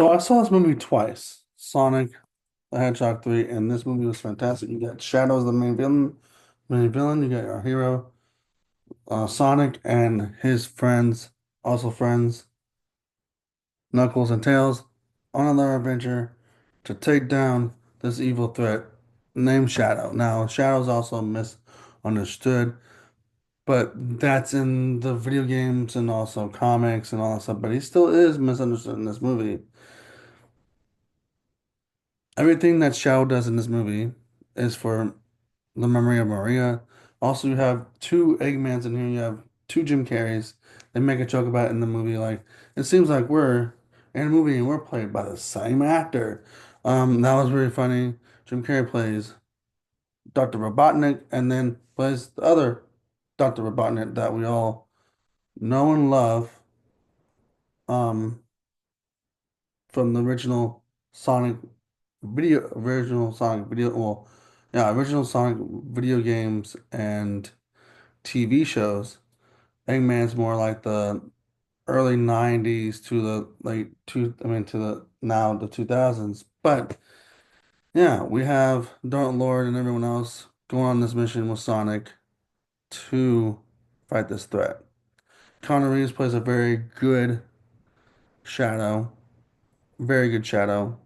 So I saw this movie twice, Sonic the Hedgehog 3, and this movie was fantastic. You got Shadow as the main villain. You got our hero, Sonic, and his friends, also friends, Knuckles and Tails, on another adventure to take down this evil threat named Shadow. Now, Shadow's also misunderstood, but that's in the video games and also comics and all that stuff. But he still is misunderstood in this movie. Everything that Shadow does in this movie is for the memory of Maria. Also, you have two Eggmans in here. You have two Jim Carreys. They make a joke about it in the movie. Like, it seems like we're in a movie and we're played by the same actor. That was really funny. Jim Carrey plays Dr. Robotnik and then plays the other Dr. Robotnik that we all know and love um, from the original Sonic video, well, yeah, original Sonic video games and TV shows. Eggman's more like the early 90s to the to the now the 2000s. But yeah, we have Dark Lord and everyone else going on this mission with Sonic to fight this threat. Keanu Reeves plays a very good Shadow, very good Shadow.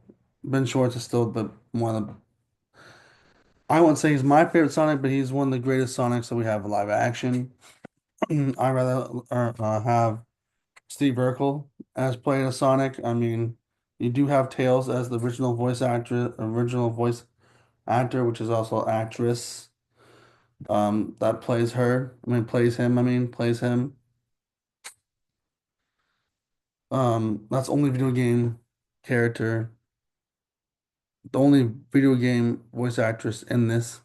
Ben Schwartz is still the one of the, I wouldn't say he's my favorite Sonic, but he's one of the greatest Sonics that we have live action. I rather have Steve Urkel as playing a Sonic. I mean, you do have Tails as the original voice actor, which is also actress. That plays her. I mean, plays him. I mean, plays him. That's only video game character. The only video game voice actress in this.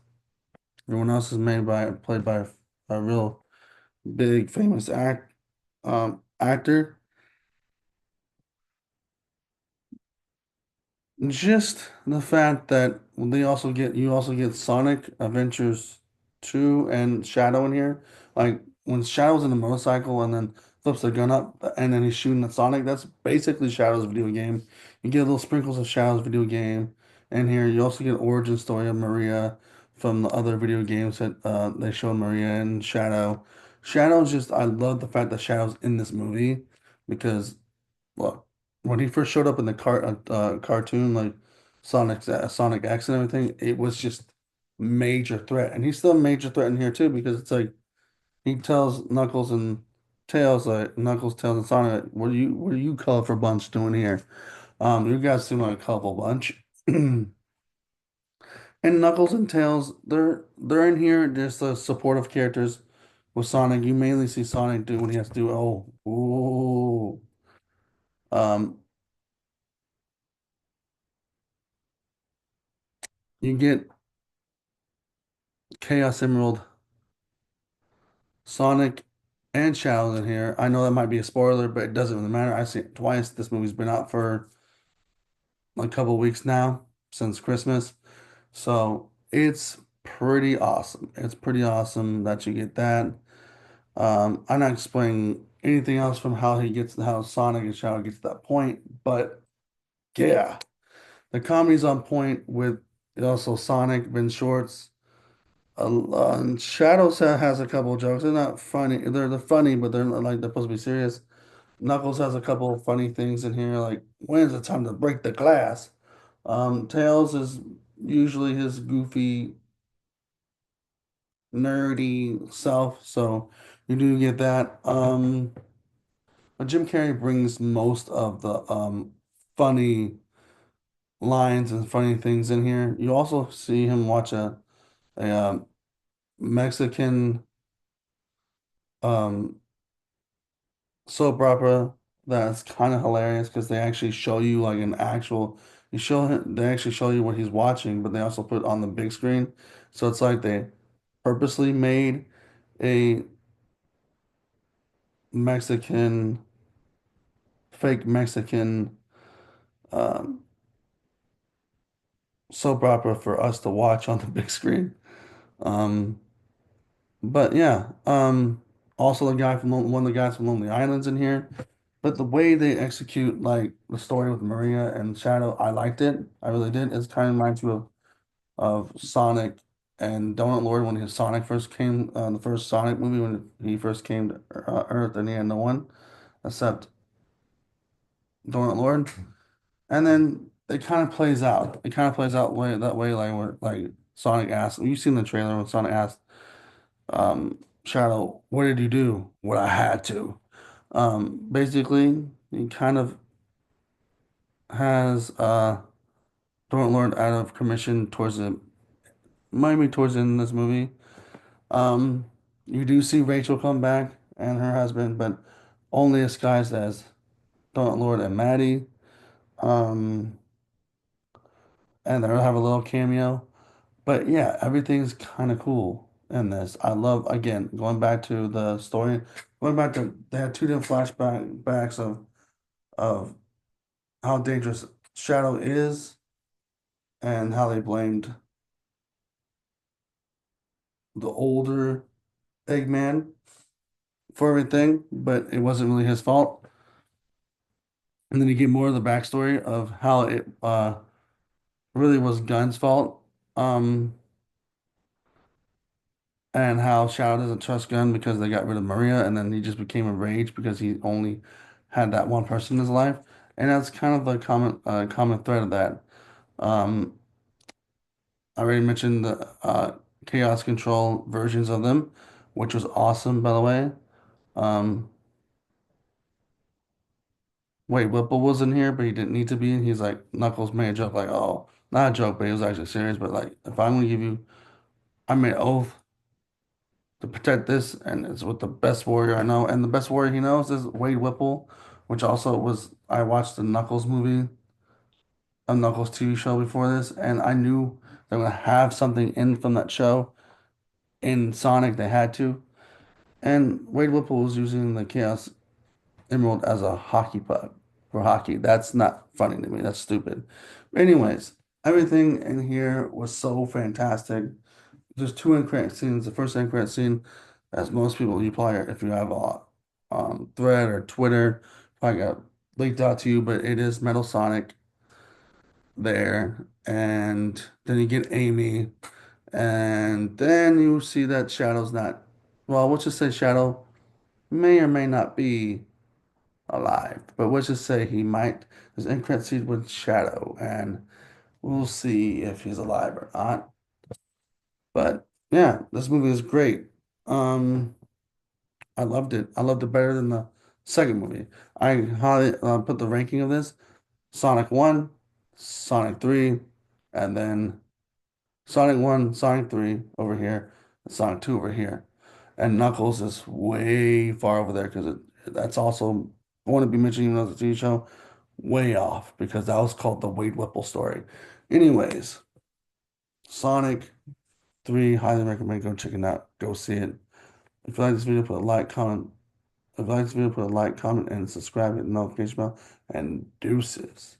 Everyone else is played by a real big famous actor. Just the fact that you also get Sonic Adventures 2 and Shadow in here. Like when Shadow's in the motorcycle and then flips the gun up and then he's shooting at Sonic, that's basically Shadow's video game. You get little sprinkles of Shadow's video game in here. You also get origin story of Maria from the other video games that they showed Maria and Shadow. Shadow's just I love the fact that Shadow's in this movie because look, when he first showed up in the cartoon, like Sonic X and everything, it was just major threat, and he's still a major threat in here too because it's like he tells Knuckles and Tails, like Knuckles, Tails, and Sonic, like, what are you colorful bunch doing here? You guys seem like a colorful bunch. And Knuckles and Tails, they're in here just the supportive characters with Sonic. You mainly see Sonic do what he has to do. Oh, ooh. Um, you get Chaos Emerald, Sonic, and Shadows in here. I know that might be a spoiler, but it doesn't really matter. I've seen it twice. This movie's been out for a couple of weeks now, since Christmas. So it's pretty awesome. It's pretty awesome that you get that. I'm not explaining anything else from how Sonic and Shadow gets to that point, but yeah, the comedy's on point with also Sonic, Ben Shorts. Shadows has a couple of jokes. They're not funny. They're funny, but they're supposed to be serious. Knuckles has a couple of funny things in here, like when's the time to break the glass? Tails is usually his goofy, nerdy self, so you do get that. But Jim Carrey brings most of the funny lines and funny things in here. You also see him watch a Mexican um soap opera that's kind of hilarious because they actually show you like an actual they actually show you what he's watching, but they also put it on the big screen. So it's like they purposely made a Mexican fake Mexican um, soap opera for us to watch on the big screen. Um, but yeah, also one of the guys from Lonely Island's in here. but the way they execute like the story with Maria and Shadow, I liked it. I really did. It's kind of reminds me of Sonic and Donut Lord when his Sonic first came, the first Sonic movie when he first came to Earth, and he had no one except Donut Lord. And then it kind of plays out. It kind of plays out way that way, like where like Sonic asked. You've seen the trailer when Sonic asked Shadow, "What did you do?" What I had to. Basically, he kind of has Donut Lord out of commission towards the Miami towards the end of this movie. Um, you do see Rachel come back and her husband, but only disguised as Donut Lord and Maddie. Um, and they'll have a little cameo. But yeah, everything's kind of cool in this. I love, again, going back to the story, going back to, they had two different flashbacks of how dangerous Shadow is and how they blamed the older Eggman for everything, but it wasn't really his fault. And then you get more of the backstory of how it really was Gunn's fault. Um, and how Shadow doesn't trust Gunn because they got rid of Maria, and then he just became enraged because he only had that one person in his life, and that's kind of the common thread of that. Um, I already mentioned the Chaos Control versions of them, which was awesome, by the way. Um, Wade Whipple was in here, but he didn't need to be. And he's like, Knuckles made a joke, like, oh, not a joke, but he was actually serious. But like, if I'm gonna give you, I made an oath to protect this, and it's with the best warrior I know. And the best warrior he knows is Wade Whipple, which also was, I watched the Knuckles movie, a Knuckles TV show before this, and I knew they were gonna have something in from that show in Sonic. They had to. And Wade Whipple was using the Chaos Emerald as a hockey puck for hockey. That's not funny to me. That's stupid. But anyways, everything in here was so fantastic. There's two end credit scenes. The first end credit scene, as most people, you probably, if you have a thread or Twitter, probably got leaked out to you, but it is Metal Sonic there. And then you get Amy, and then you see that Shadow's not, well, let's just say Shadow may or may not be alive, but let's just say he might. There's end credit scene with Shadow, and we'll see if he's alive or not. But yeah, this movie is great. Um, I loved it. I loved it better than the second movie. I highly put the ranking of this Sonic 1, Sonic 3, and then Sonic 1, Sonic 3 over here, and Sonic 2 over here. And Knuckles is way far over there because that's also, I want to be mentioning another TV show, way off because that was called the Wade Whipple story. Anyways, Sonic 3, highly recommend go check it out. Go see it. If you like this video, put a like, comment. If you like this video, put a like, comment, and subscribe, hit the notification bell, and deuces.